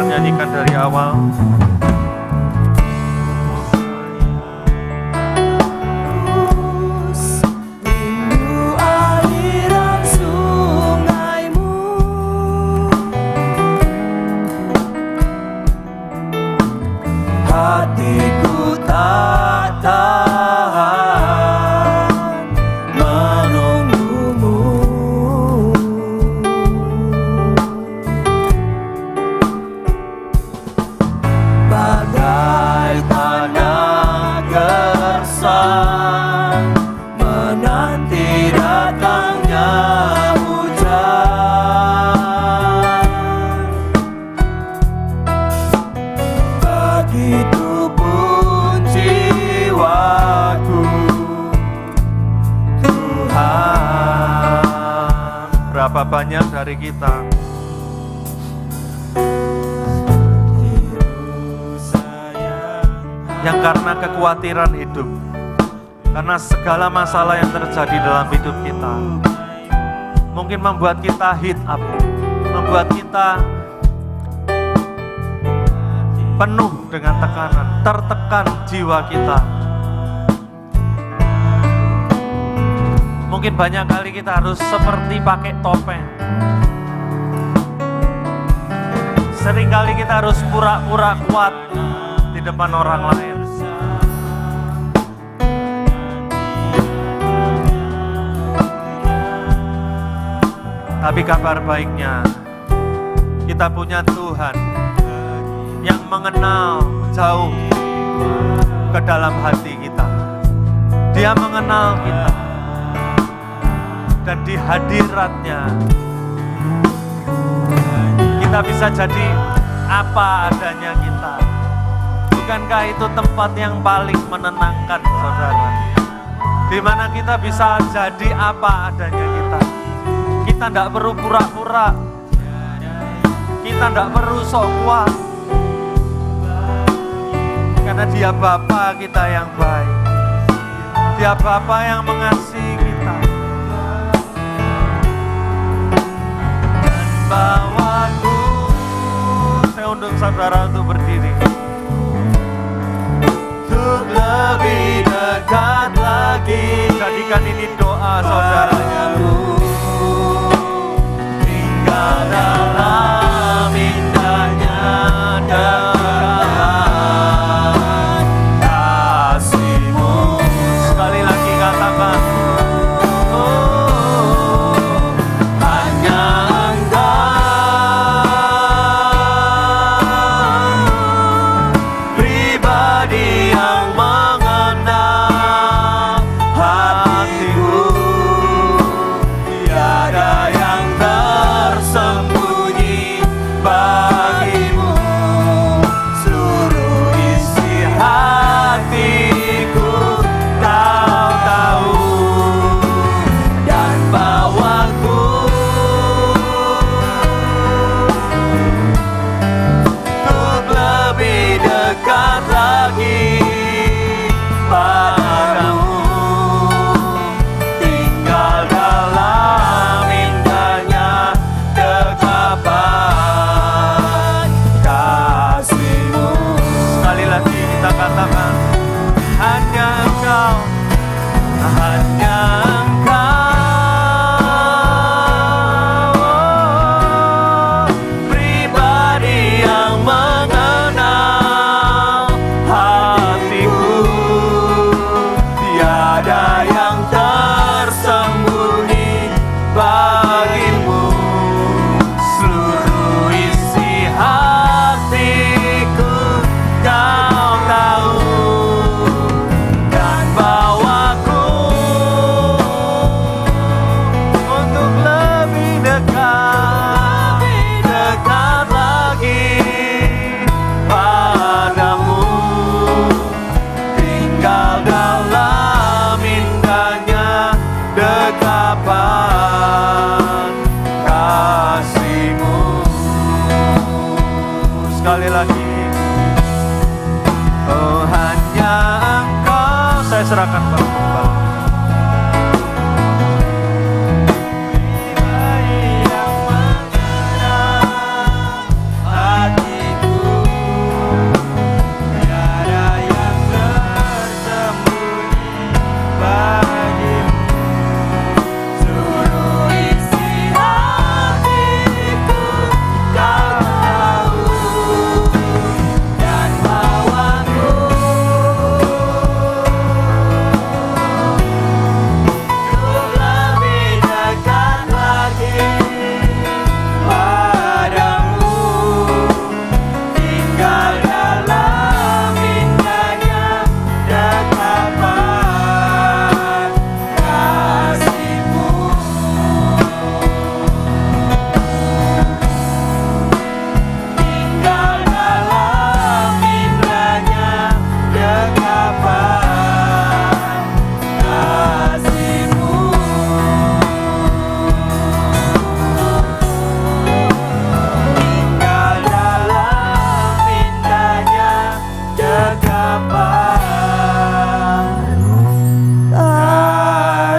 nyanyikan dari awal. Rindu aliran sungaimu, hatiku tak tahan menunggumu. Bagai tanah gersang menanti datangnya hujan, begitupun jiwaku Tuhan. Berapa banyak dari kita yang karena kekhawatiran hidup, karena segala masalah yang terjadi dalam hidup kita, mungkin membuat kita heat up, membuat kita penuh dengan tekanan, tertekan jiwa kita. Mungkin banyak kali kita harus seperti pakai topeng. Seringkali kita harus pura-pura kuat di depan orang lain. Tapi kabar baiknya, kita punya Tuhan yang mengenal jauh ke dalam hati kita. Dia mengenal kita. Dan di hadiratnya kita bisa jadi apa adanya kita. Bukankah itu tempat yang paling menenangkan, saudara? Di mana kita bisa jadi apa adanya kita. Kita tidak perlu pura-pura. Kita tidak perlu sok kuat. Karena Dia Bapa kita yang baik. Dia Bapa yang mengasihi kita. Dan bawaku, saya undang saudara untuk berdiri. Untuk lebih dekat lagi, jadikan ini doa saudara. Tinggal dalam indahnya dekat kasih-Mu. Sekali lagi katakan, oh, hanya Engkau pribadi yang mengenal hatiku. Tiada yang tersembunyi bagimu. Seluruh isi hatiku Kau tahu. Dan bawaku untuk lebih dekat lagi padamu. Tinggal dalam indahnya dekapan kasih-Mu. Sekali lagi kita katakan, hanya Engkau, hanya Engkau pribadi yang mengenal hatiku. Tiada yang tersembunyi bagimu. Seluruh isi hatiku Kau tahu. Dan bawaku untuk lebih dekat lagi padamu. Tinggal dalam indahnya dekapan kasih-Mu. Sekali lagi, oh hanya Engkau. Saya serahkan pada Tuhan. Yang mengenal hatiku. Tiada yang tersembunyi bagimu. Seluruh isi hatiku Kau tahu. Dan bawaku untuk lebih dekat lagi padamu. Tinggal dalam indahnya dekapan kasih-Mu. Tinggal dalam indahnya dekapan kasih-Mu. Tinggal dalam indahnya dekapan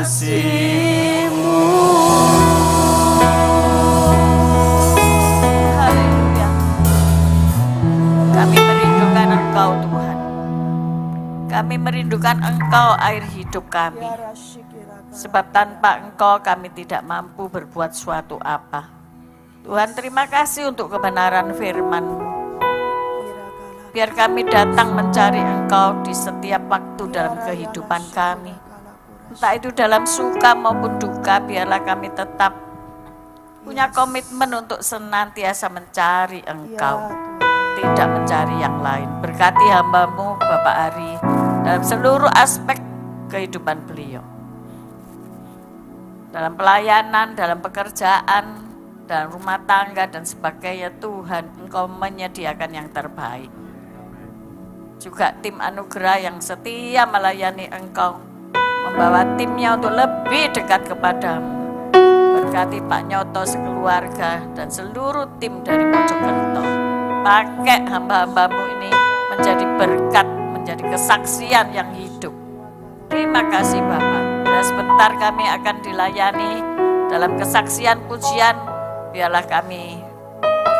kasih-Mu. Engkau air hidup kami. Sebab tanpa Engkau kami tidak mampu berbuat suatu apa. Tuhan, terima kasih untuk kebenaran firman-Mu. Biar kami datang mencari Engkau di setiap waktu dalam kehidupan kami. Entah itu dalam suka maupun duka, biarlah kami tetap punya komitmen untuk senantiasa mencari Engkau, tidak mencari yang lain. Berkati hamba-Mu Bapak Ari dalam seluruh aspek kehidupan beliau. Dalam pelayanan, dalam pekerjaan, dalam rumah tangga dan sebagainya, Tuhan, Engkau menyediakan yang terbaik. Juga tim anugerah yang setia melayani Engkau, membawa timnya untuk lebih dekat kepadamu. Berkati Pak Nyoto sekeluarga dan seluruh tim dari Mojokerto. Pakai hamba-hambamu ini menjadi berkat, menjadi kesaksian yang hidup. Terima kasih Bapak. Dan sebentar kami akan dilayani dalam kesaksian pujian. Biarlah kami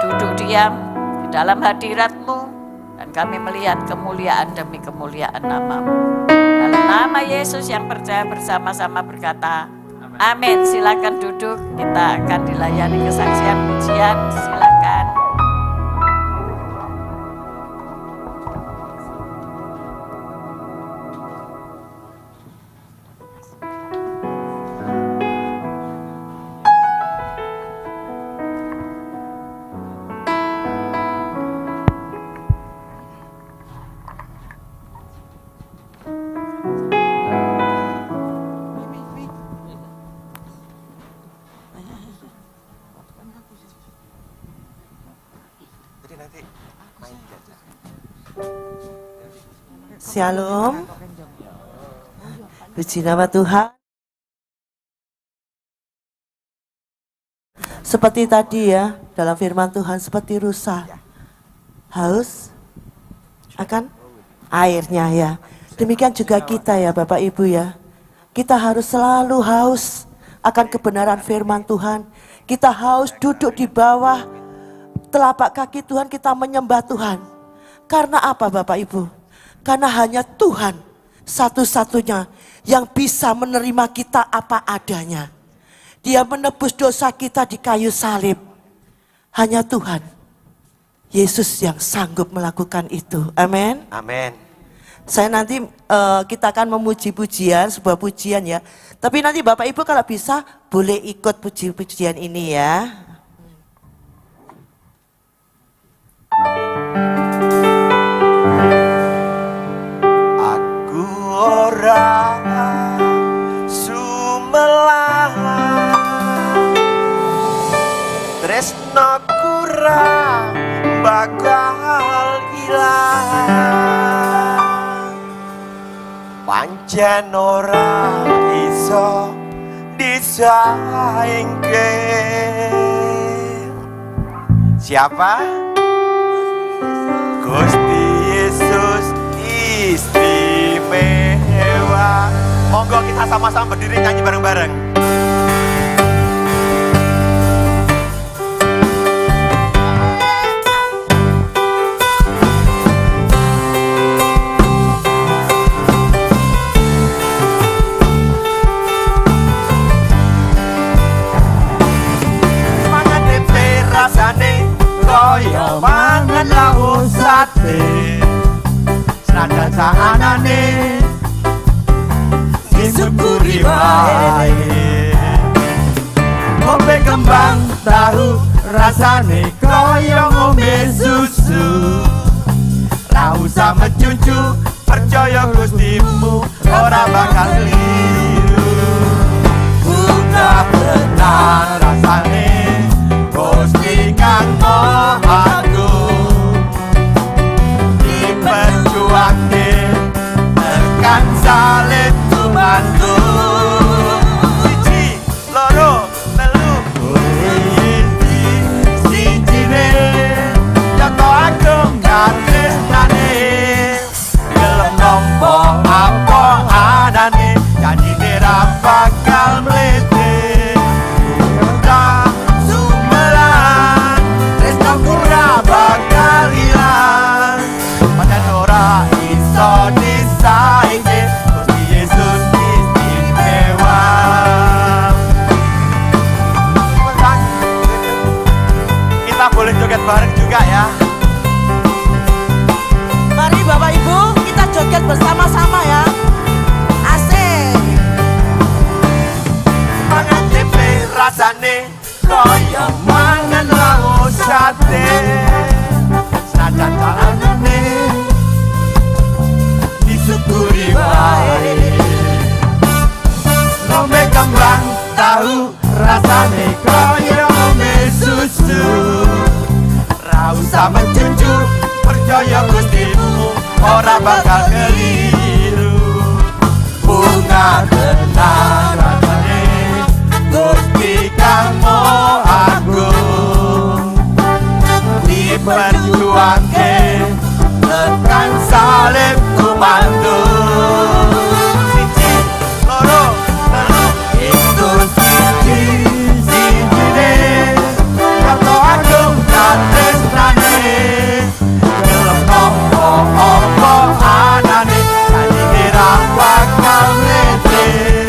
duduk diam di dalam hadirat-Mu dan kami melihat kemuliaan demi kemuliaan nama-Mu. Dalam nama Yesus yang percaya bersama-sama berkata, amin. Silakan duduk, kita akan dilayani kesaksian pujian. Silakan. Shalom. Puji nama Tuhan. Seperti tadi ya, dalam firman Tuhan, seperti rusa haus akan airnya ya. Demikian juga kita ya Bapak Ibu ya. Kita harus selalu haus akan kebenaran firman Tuhan. Kita haus duduk di bawah telapak kaki Tuhan, kita menyembah Tuhan. Karena apa Bapak Ibu? Karena hanya Tuhan satu-satunya yang bisa menerima kita apa adanya. Dia menebus dosa kita di kayu salib. Hanya Tuhan, Yesus yang sanggup melakukan itu. Amin. Amin. Saya nanti kita akan memuji pujian, sebuah pujian ya. Tapi nanti Bapak Ibu kalau bisa boleh ikut puji-pujian ini ya. Ora sumelang tresno kurang bakal ilang, pancen ora iso disaingke. Siapa? Gusti Yesus istimewa. Monggo kita sama-sama berdiri nyanyi bareng-bareng. Semangat DP rasane koyo mangan lauk sate. Senajan saanane disyukuri wae. Ngombe kembang tahu rasane koyo ngombe susu. Ra usah mecucu, percaya Gustimu ora bakal liru. Udah tenang rasane Gusti kang Maha Agung. Diperjuangke tekan salib Tuhanku. Siji, loro, telu, iki sijine Joko Agung katresnane. Gelem nampa apa anane janjine rasane kaya mangan lauk sate. Senajan carane disyukuri wae. Ngombe kembang tahu rasane kaya ngombe susu. Ra usah mencucu, percaya Gustimu ora bakal keliru. Bunga tenang rasane Gusti kang Maha Agung, diperjuangke tekan salib kumantung. Siji loro telu itu siji-sijine kata agung katresnane. Gelem opo-opo anane janjine ra bakal mlete.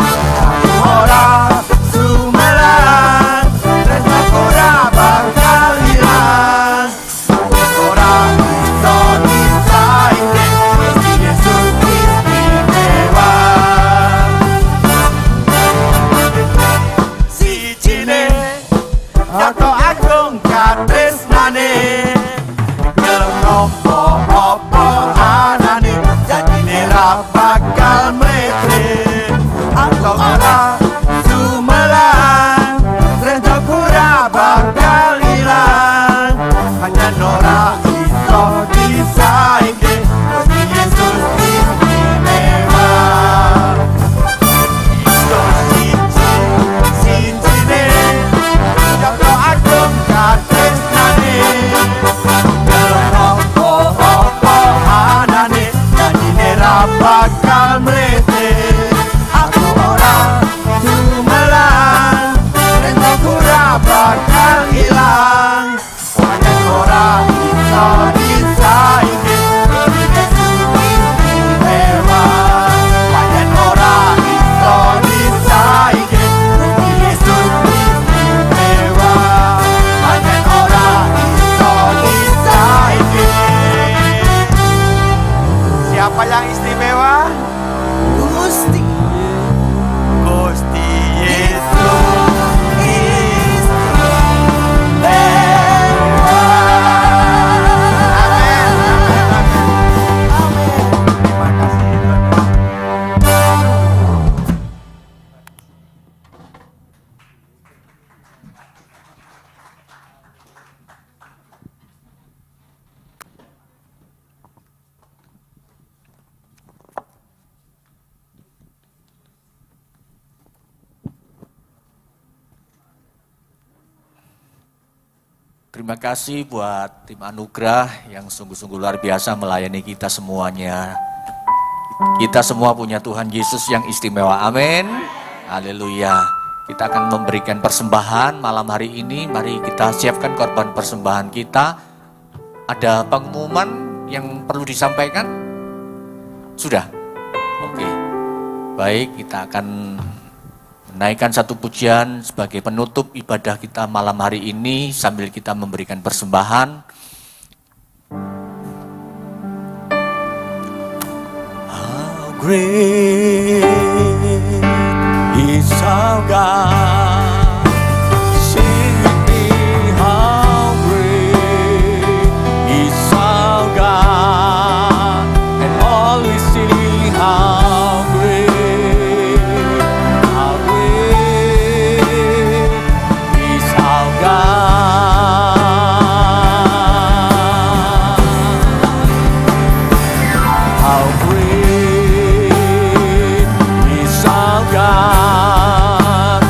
Ora sumelan tresna ora bakal ilang. Ora iso disaingke Gusti Yesus istimewa. Sijine kata agung katresnane. Gelem opo-opo anane janjine ra bakal mlete. Atau ora sumelan tresna ora bakal ilang. Hanya ora iso disaingke Gusti Yesus istimewa. Iso siji-sijine kata agung katresnane. Gelem opo-opo anane janjine ra bakal mlete. Aku ora sumelan tresna ora bakal ilang. Pancen ora iso disaingke Gusti Yesus istimewa. Pancen ora iso disaingke Gusti Yesus istimewa. Pancen ora iso disaingke. Siapa yang istimewa? Gusti. Gusti Yesus istimewa. Amin. Terima kasih Tuhan. Terima kasih buat tim Anugerah yang sungguh-sungguh luar biasa melayani kita semuanya. Kita semua punya Tuhan Yesus yang istimewa. Amin. Haleluya. Kita akan memberikan persembahan malam hari ini. Mari kita siapkan korban persembahan kita. Ada pengumuman yang perlu disampaikan? Sudah? Oke. Baik, kita akan menaikkan satu pujian sebagai penutup ibadah kita malam hari ini sambil kita memberikan persembahan. How great is our God. Sing with me, how great is our God. And all we sing, how great is our God. How great is our God.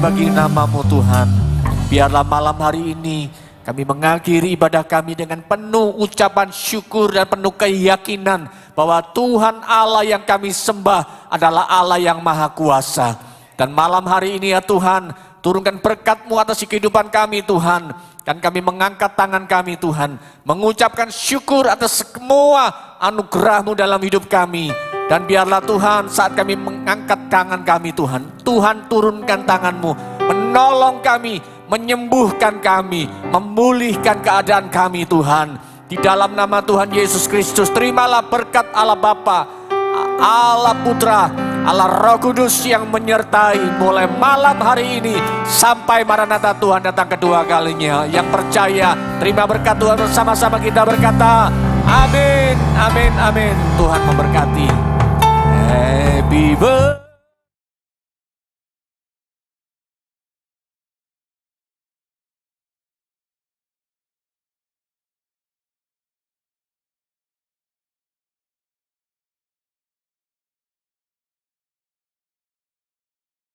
bagi nama-Mu Tuhan. Biarlah malam hari ini kami mengakhiri ibadah kami dengan penuh ucapan syukur dan penuh keyakinan bahwa Tuhan Allah yang kami sembah adalah Allah yang Maha Kuasa. Dan malam hari ini ya Tuhan, turunkan berkat-Mu atas kehidupan kami Tuhan. Dan kami mengangkat tangan kami Tuhan, mengucapkan syukur atas semua anugerah-Mu dalam hidup kami. Dan biarlah Tuhan saat kami mengangkat tangan kami Tuhan, Tuhan turunkan tangan-Mu, menolong kami, menyembuhkan kami, memulihkan keadaan kami Tuhan. Di dalam nama Tuhan Yesus Kristus, terimalah berkat Allah Bapa, Allah Putra, Allah Roh Kudus yang menyertai mulai malam hari ini sampai Maranatha Tuhan datang kedua kalinya. Yang percaya, terima berkat Tuhan bersama-sama kita berkata, amin, amin, amin. Tuhan memberkati. Happy birthday.